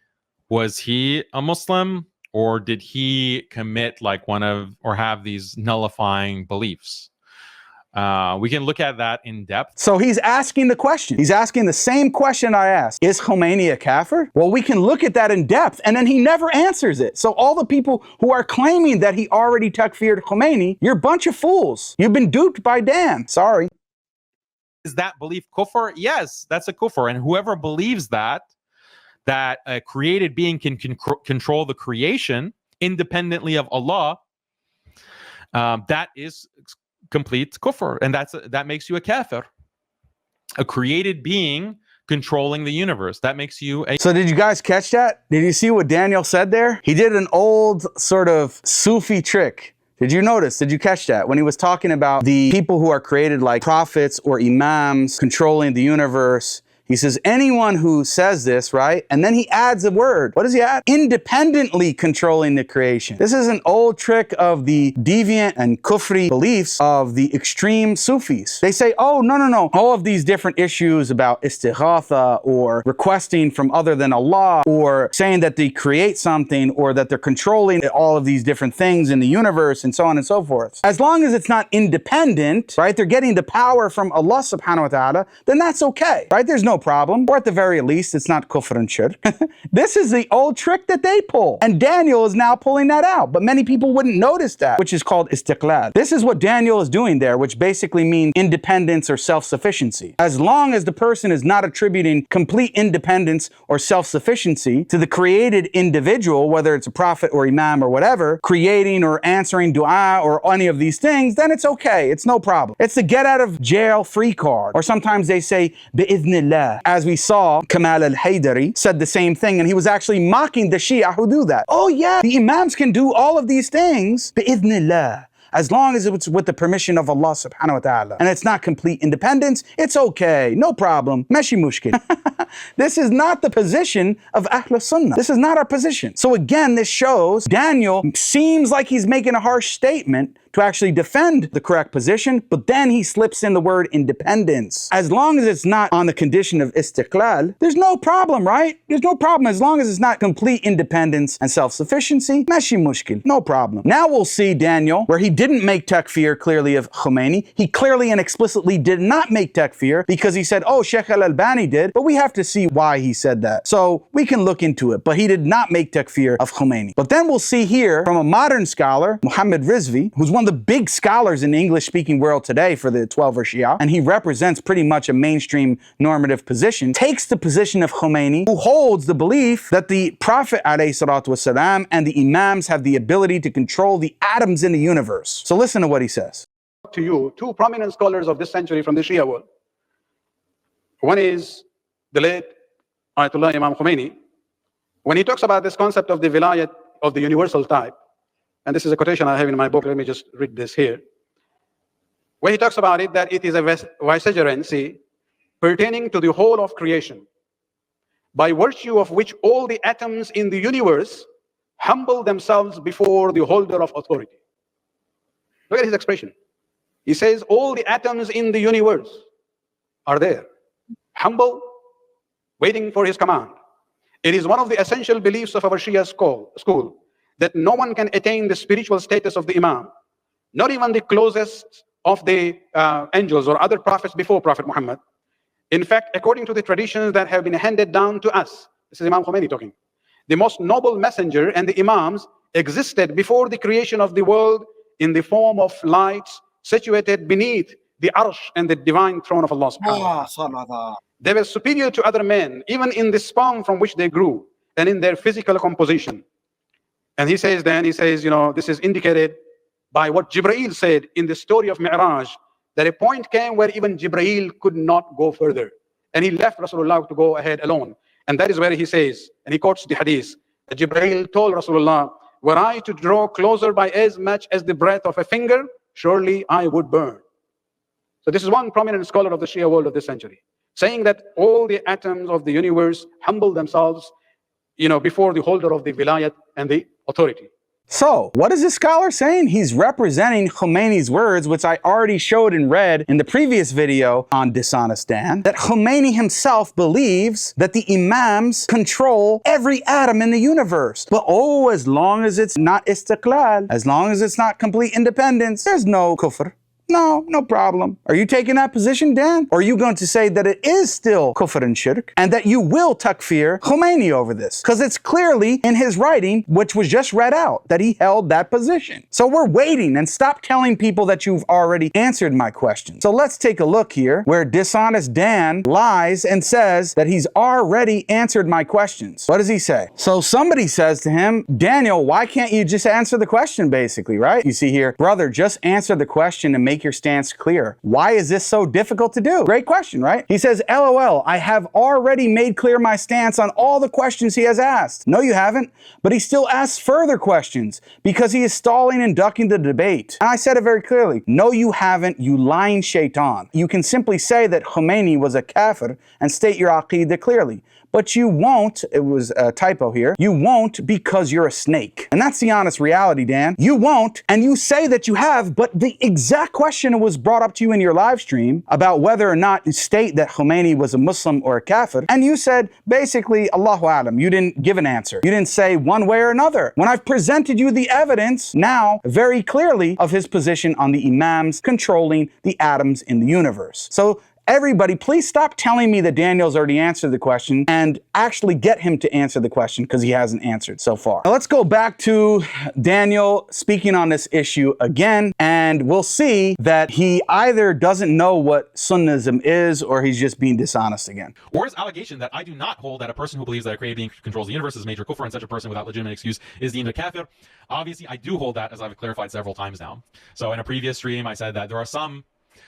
was he a Muslim, or did he commit like or have these nullifying beliefs? We can look at that in depth. So he's asking the question. He's asking the same question I asked. Is Khomeini a kafir? Well, we can look at that in depth, and then he never answers it. So all the people who are claiming that he already takfired Khomeini, you're a bunch of fools. You've been duped by Dan. Sorry. Is that belief kufr? Yes, that's a kufr. And whoever believes that a created being can control the creation independently of Allah, that is complete kufr, and that makes you a kafir. A created being controlling the universe, that makes you a... So did you guys catch that? Did you see what Daniel said there? He did an old sort of Sufi trick. Did you notice? Did you catch that? When he was talking about the people who are created like prophets or imams controlling the universe, he says, anyone who says this, right? And then he adds a word. What does he add? Independently controlling the creation. This is an old trick of the deviant and kufri beliefs of the extreme Sufis. They say, oh, no. All of these different issues about istighatha or requesting from other than Allah or saying that they create something or that they're controlling all of these different things in the universe and so on and so forth. As long as it's not independent, right? They're getting the power from Allah subhanahu wa ta'ala, then that's okay, right? There's no problem, or at the very least, it's not kufr and shirk. This is the old trick that they pull, and Daniel is now pulling that out, but many people wouldn't notice that, which is called istiqlal. This is what Daniel is doing there, which basically means independence or self-sufficiency. As long as the person is not attributing complete independence or self-sufficiency to the created individual, whether it's a prophet or imam or whatever, creating or answering dua or any of these things, then it's okay, it's no problem. It's the get out of jail free card, or sometimes they say, bi'idhnillah. As we saw, Kamal al-Haydari said the same thing, and he was actually mocking the Shia who do that. Oh yeah, the imams can do all of these things, bi'idhnillah, as long as it's with the permission of Allah subhanahu wa ta'ala. And it's not complete independence, it's okay, no problem. Meshi mushkil. This is not the position of Ahl Sunnah. This is not our position. So again, this shows Daniel seems like he's making a harsh statement to actually defend the correct position, but then he slips in the word independence. As long as it's not on the condition of istiqlal, there's no problem, right? There's no problem as long as it's not complete independence and self-sufficiency. Meshi mushkil, no problem. Now we'll see Daniel, where he didn't make takfir clearly of Khomeini. He clearly and explicitly did not make takfir because he said, oh, Sheikh al-Albani did, but we have to see why he said that. So we can look into it, but he did not make takfir of Khomeini. But then we'll see here from a modern scholar, Muhammad Rizvi, who's one of the big scholars in the English-speaking world today for the 12 Shia, and he represents pretty much a mainstream normative position, takes the position of Khomeini, who holds the belief that the Prophet ﷺ and the Imams have the ability to control the atoms in the universe. So listen to what he says. To you, two prominent scholars of this century from the Shia world. One is the late Ayatollah Imam Khomeini. When he talks about this concept of the vilayat of the universal type, and this is a quotation I have in my book, let me just read this here. Where he talks about it, that it is a vicegerency pertaining to the whole of creation, by virtue of which all the atoms in the universe humble themselves before the holder of authority. Look at his expression. He says all the atoms in the universe are there, humble, waiting for his command. It is one of the essential beliefs of our Shia school that no one can attain the spiritual status of the Imam, not even the closest of the angels or other prophets before Prophet Muhammad. In fact, according to the traditions that have been handed down to us, this is Imam Khomeini talking, the most noble messenger and the Imams existed before the creation of the world in the form of lights situated beneath the arsh and the divine throne of Allah subhanahu wa ta'ala. They were superior to other men, even in the sperm from which they grew and in their physical composition. And he says, this is indicated by what Jibreel said in the story of Mi'raj, that a point came where even Jibreel could not go further. And he left Rasulullah to go ahead alone. And that is where he says, and he quotes the hadith, that Jibreel told Rasulullah, were I to draw closer by as much as the breadth of a finger, surely I would burn. So this is one prominent scholar of the Shia world of this century, saying that all the atoms of the universe humble themselves, before the holder of the vilayat and the authority. So, what is this scholar saying? He's representing Khomeini's words, which I already showed and read in the previous video on Dishonest Dan, that Khomeini himself believes that the Imams control every atom in the universe. But as long as it's not istiqlal, as long as it's not complete independence, there's no kufr. No, no problem. Are you taking that position, Dan? Or are you going to say that it is still kufr and shirk and that you will takfir Khomeini over this? Because it's clearly in his writing, which was just read out, that he held that position. So we're waiting, and stop telling people that you've already answered my question. So let's take a look here where dishonest Dan lies and says that he's already answered my questions. What does he say? So somebody says to him, Daniel, why can't you just answer the question, basically, right? You see here, brother, just answer the question and make your stance clear. Why is this so difficult to do? Great question, right? He says, LOL, I have already made clear my stance on all the questions he has asked. No, you haven't, but he still asks further questions because he is stalling and ducking the debate. And I said it very clearly. No, you haven't, you lying shaitan. You can simply say that Khomeini was a kafir and state your aqidah clearly. But you won't, it was a typo here, you won't because you're a snake. And that's the honest reality, Dan. You won't, and you say that you have, but the exact question was brought up to you in your live stream about whether or not you state that Khomeini was a Muslim or a kafir, and you said, basically, Allahu Alam, you didn't give an answer. You didn't say one way or another. When I've presented you the evidence now, very clearly, of his position on the imams controlling the atoms in the universe. So, everybody, please stop telling me that Daniel's already answered the question and actually get him to answer the question because he hasn't answered so far. Now let's go back to Daniel speaking on this issue again, and we'll see that he either doesn't know what Sunnism is or he's just being dishonest again. Or his allegation that I do not hold that a person who believes that a created being controls the universe is a major kufr, and such a person without legitimate excuse is deemed a kafir. Obviously, I do hold that, as I've clarified several times now. So in a previous stream, I said that there are some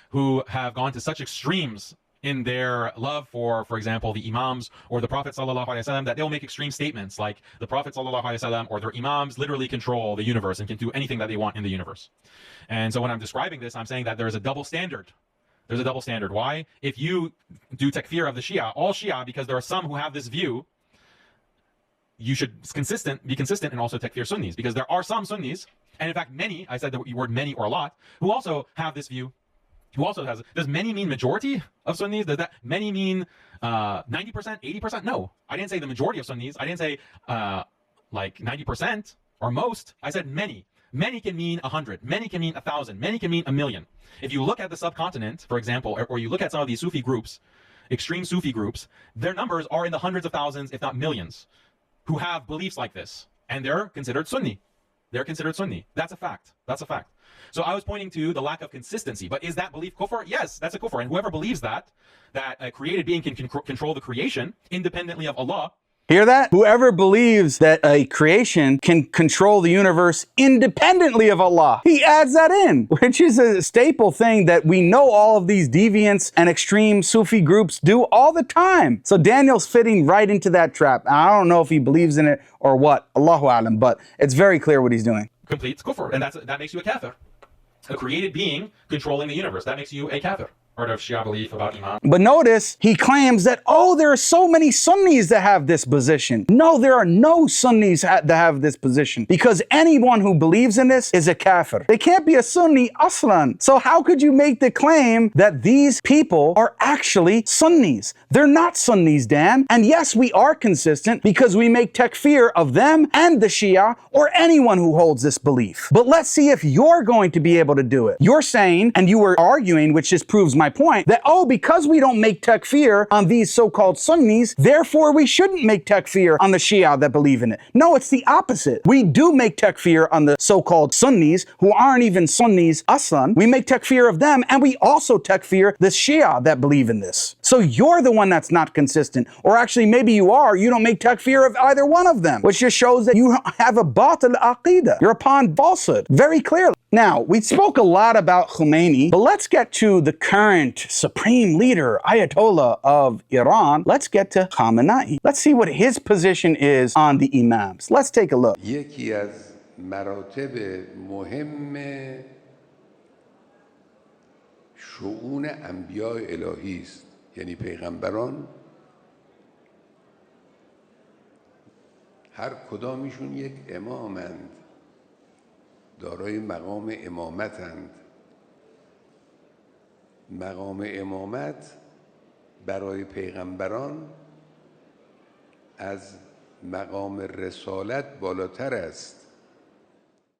who have gone to such extremes in their love for example, the imams or the Prophet sallallahu alaihi wasallam, that they'll make extreme statements like the Prophet sallallahu alaihi wasallam or their imams literally control the universe and can do anything that they want in the universe. And so when I'm describing this, I'm saying that there's a double standard. There's a double standard. Why? If you do takfir of the Shia, all Shia, because there are some who have this view, you should be consistent and also takfir Sunnis, because there are some Sunnis, and in fact many, I said the word many or a lot, who also have this view. Who also has, does many mean majority of Sunnis? Does that many mean 90%, 80%? No, I didn't say the majority of Sunnis. I didn't say like 90% or most. I said many. Many can mean 100. Many can mean 1,000. Many can mean 1,000,000. If you look at the subcontinent, for example, or you look at some of these Sufi groups, extreme Sufi groups, their numbers are in the hundreds of thousands, if not millions, who have beliefs like this, and they're considered Sunni. They're considered Sunni. That's a fact. That's a fact. So I was pointing to the lack of consistency. But is that belief kufr? Yes, that's a kufr. And whoever believes that a created being can control the creation independently of Allah. Hear that? Whoever believes that a creation can control the universe independently of Allah. He adds that in, which is a staple thing that we know all of these deviants and extreme Sufi groups do all the time. So Daniel's fitting right into that trap. I don't know if he believes in it or what, Allahu Alam, but it's very clear what he's doing. Complete kufr, and that makes you a kafir. A created being controlling the universe, that makes you a kafir. Part of Shia belief about Imam. But notice, he claims that, oh, there are so many Sunnis that have this position. No, there are no Sunnis that have this position, because anyone who believes in this is a kafir. They can't be a Sunni aslan. So how could you make the claim that these people are actually Sunnis? They're not Sunnis, Dan. And yes, we are consistent because we make takfir of them and the Shia or anyone who holds this belief. But let's see if you're going to be able to do it. You're saying, and you were arguing, which just proves my point, that, oh, because we don't make takfir on these so-called Sunnis, therefore we shouldn't make takfir on the Shia that believe in it. No, it's the opposite. We do make takfir on the so-called Sunnis who aren't even Sunnis aslan. We make takfir of them, and we also takfir the Shia that believe in this. So you're the one that's not consistent. Or actually, maybe you are. You don't make takfir of either one of them, which just shows that you have a batil aqidah. You're upon falsehood, very clearly. Now, we spoke a lot about Khomeini, but let's get to the current supreme leader, Ayatollah of Iran. Let's get to Khamenei. Let's see what his position is on the imams. Let's take a look. یکی از مراتب مهم شؤون انبیاء الهی است، یعنی پیغمبران هر کدامشون یک امامند، دارای مقام امامتند. مقام امامت برای پیغمبران از مقام رسالت بالاتر است.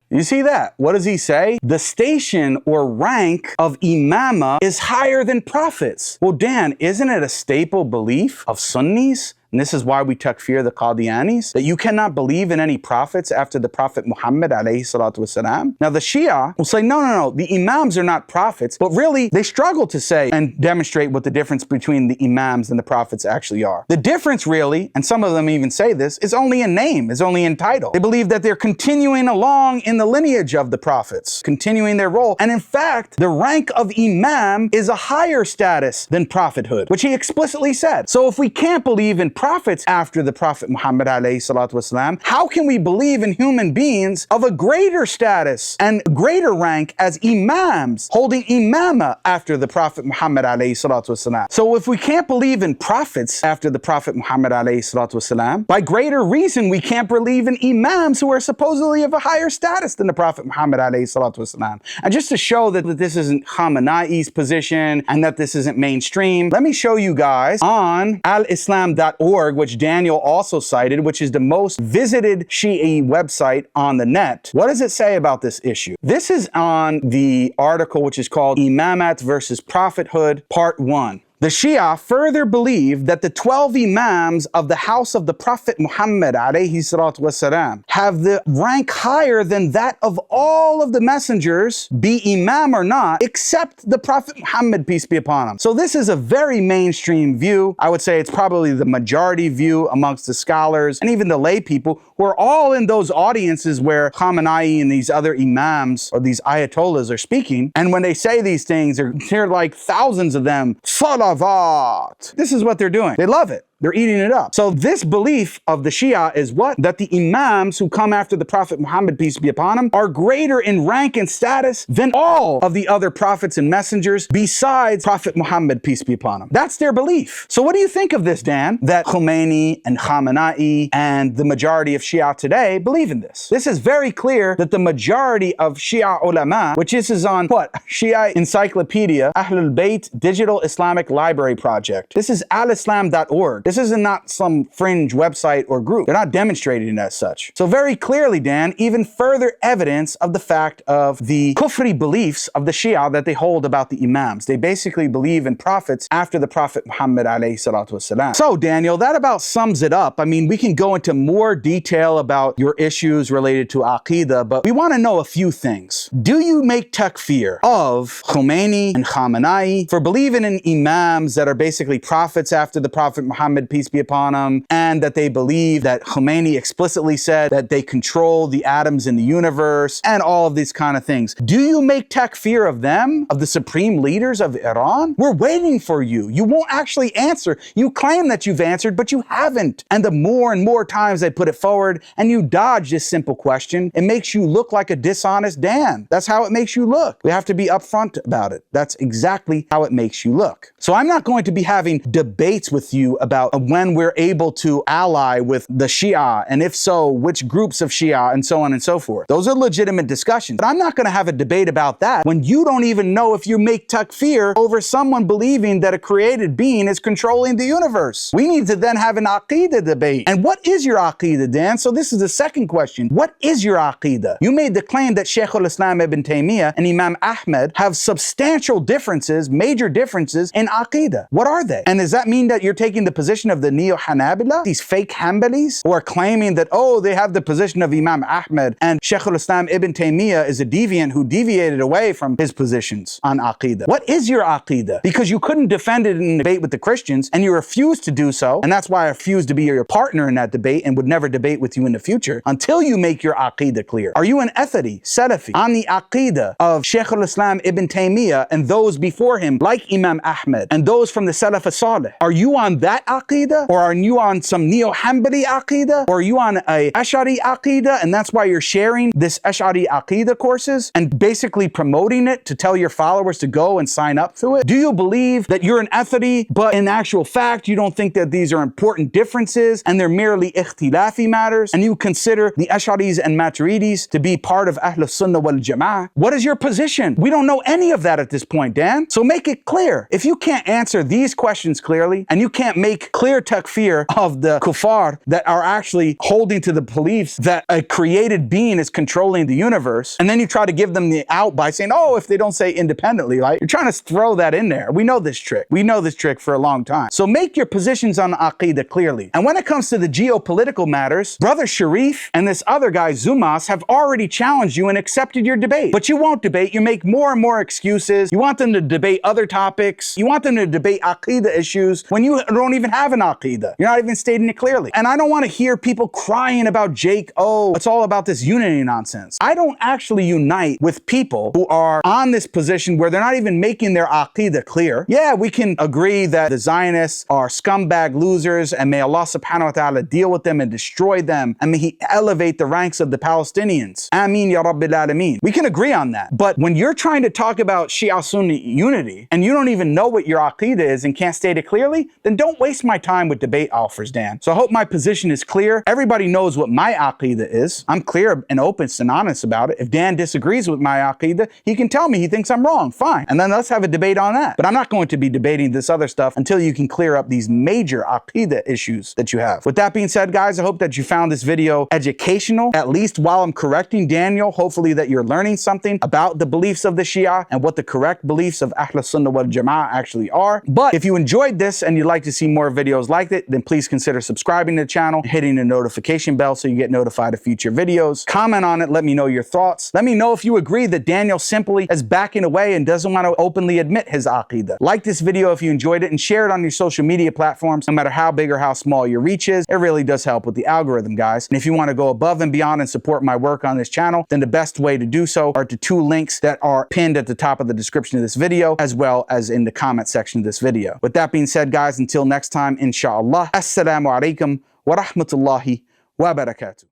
You see that? What does he say? The station or rank of imama is higher than prophets. Well, Dan, isn't it a staple belief of Sunnis? And this is why we takfir the Qadianis, that you cannot believe in any prophets after the Prophet Muhammad alayhi salatu wasalam. Now the Shia will say, no, the imams are not prophets, but really they struggle to say and demonstrate what the difference between the imams and the prophets actually are. The difference really, and some of them even say this, is only in name, is only in title. They believe that they're continuing along in the lineage of the prophets, continuing their role. And in fact, the rank of imam is a higher status than prophethood, which he explicitly said. So if we can't believe in prophets after the Prophet Muhammad alayhi salatu wasalam, how can we believe in human beings of a greater status and greater rank as imams, holding imama after the Prophet Muhammad alayhi salatu wasalam? So if we can't believe in prophets after the Prophet Muhammad alayhi salatu wasalam, by greater reason we can't believe in imams who are supposedly of a higher status than the Prophet Muhammad alayhi salatu wasalam. And just to show that this isn't Khamenei's position and that this isn't mainstream, let me show you guys on alislam.org, which Daniel also cited, which is the most visited Shi'i website on the net. What does it say about this issue? This is on the article which is called Imamat versus Prophethood, Part 1. The Shia further believe that the 12 imams of the house of the Prophet Muhammad alayhi salatu wasalam have the rank higher than that of all of the messengers, be imam or not, except the Prophet Muhammad, peace be upon him. So this is a very mainstream view. I would say it's probably the majority view amongst the scholars and even the lay people who are all in those audiences where Khamenei and these other imams or these ayatollahs are speaking. And when they say these things, they're like thousands of them. This is what they're doing. They love it. They're eating it up. So this belief of the Shia is what? That the imams who come after the Prophet Muhammad, peace be upon him, are greater in rank and status than all of the other prophets and messengers besides Prophet Muhammad, peace be upon him. That's their belief. So what do you think of this, Dan? That Khomeini and Khamenei and the majority of Shia today believe in this. This is very clear that the majority of Shia ulama, which this is on what? Shia Encyclopedia, Ahlul Bayt Digital Islamic Library Project. This is alislam.org. This is not some fringe website or group. They're not demonstrating it as such. So very clearly, Dan, even further evidence of the fact of the Kufri beliefs of the Shia that they hold about the imams. They basically believe in prophets after the Prophet Muhammad alayhi salatu wasalam. So Daniel, that about sums it up. I mean, we can go into more detail about your issues related to Aqidah, but we want to know a few things. Do you make takfir of Khomeini and Khamenei for believing in imams that are basically prophets after the Prophet Muhammad, peace be upon him, and that they believe that Khomeini explicitly said that they control the atoms in the universe and all of these kind of things? Do you make takfir of them, of the supreme leaders of Iran? We're waiting for you. You won't actually answer. You claim that you've answered, but you haven't. And the more and more times I put it forward and you dodge this simple question, it makes you look like a dishonest Dan. That's how it makes you look. We have to be upfront about it. That's exactly how it makes you look. So I'm not going to be having debates with you about when we're able to ally with the Shia, and if so, which groups of Shia, and so on and so forth. Those are legitimate discussions. But I'm not going to have a debate about that when you don't even know if you make takfir over someone believing that a created being is controlling the universe. We need to then have an Aqidah debate. And what is your Aqidah, Dan? So this is the second question. What is your Aqidah? You made the claim that Shaykh al-Islam ibn Taymiyyah and Imam Ahmed have substantial differences, major differences in Aqidah. What are they? And does that mean that you're taking the position of the Neo-Hanabila, these fake Hanbalis, who are claiming that, oh, they have the position of Imam Ahmed and Shaykh al-Islam ibn Taymiyyah is a deviant who deviated away from his positions on Aqidah? What is your Aqidah? Because you couldn't defend it in a debate with the Christians and you refused to do so, and that's why I refused to be your partner in that debate and would never debate with you in the future until you make your Aqidah clear. Are you an Athari, Salafi, on the Aqidah of Shaykh al-Islam ibn Taymiyyah and those before him like Imam Ahmed and those from the Salaf as-Salih? Are you on that Aqidah? Or are you on some Neo-Hanbali Aqidah? Or are you on a Ash'ari Aqidah and that's why you're sharing this Ash'ari Aqidah courses and basically promoting it to tell your followers to go and sign up to it? Do you believe that you're an Athari, but in actual fact you don't think that these are important differences and they're merely ikhtilafi matters, and you consider the Ash'aris and Maturidis to be part of Ahlus Sunnah wal Jama'ah? What is your position? We don't know any of that at this point, Dan. So make it clear. If you can't answer these questions clearly and you can't make clear takfir of the kuffar that are actually holding to the beliefs that a created being is controlling the universe, and then you try to give them the out by saying, oh, if they don't say independently, like, you're trying to throw that in there. We know this trick. We know this trick for a long time. So make your positions on Aqidah clearly. And when it comes to the geopolitical matters, Brother Sharif and this other guy, Zumas, have already challenged you and accepted your debate. But you won't debate. You make more and more excuses. You want them to debate other topics. You want them to debate Aqidah issues when you don't even have an Aqidah. You're not even stating it clearly. And I don't want to hear people crying about Jake, oh, it's all about this unity nonsense. I don't actually unite with people who are on this position where they're not even making their Aqidah clear. Yeah, we can agree that the Zionists are scumbag losers, and may Allah subhanahu wa ta'ala deal with them and destroy them, and may He elevate the ranks of the Palestinians. Ameen ya Rabbil Alameen. We can agree on that. But when you're trying to talk about Shia Sunni unity, and you don't even know what your Aqidah is and can't state it clearly, then don't waste my time with debate offers, Dan. So I hope my position is clear. Everybody knows what my Aqidah is. I'm clear and open and honest about it. If Dan disagrees with my Aqidah, he can tell me he thinks I'm wrong. Fine. And then let's have a debate on that. But I'm not going to be debating this other stuff until you can clear up these major Aqidah issues that you have. With that being said, guys, I hope that you found this video educational, at least while I'm correcting Daniel. Hopefully that you're learning something about the beliefs of the Shia and what the correct beliefs of Ahl Sunnah wal Jama'ah actually are. But if you enjoyed this and you'd like to see more videos like it, then please consider subscribing to the channel, hitting the notification bell so you get notified of future videos. Comment on it. Let me know your thoughts. Let me know if you agree that Daniel simply is backing away and doesn't want to openly admit his Aqidah. Like this video if you enjoyed it, and share it on your social media platforms. No matter how big or how small your reach is, it really does help with the algorithm, guys. And if you want to go above and beyond and support my work on this channel, then the best way to do so are the two links that are pinned at the top of the description of this video, as well as in the comment section of this video. With that being said, guys, until next time, inshallah, assalamu alaikum wa rahmatullahi wa barakatuh.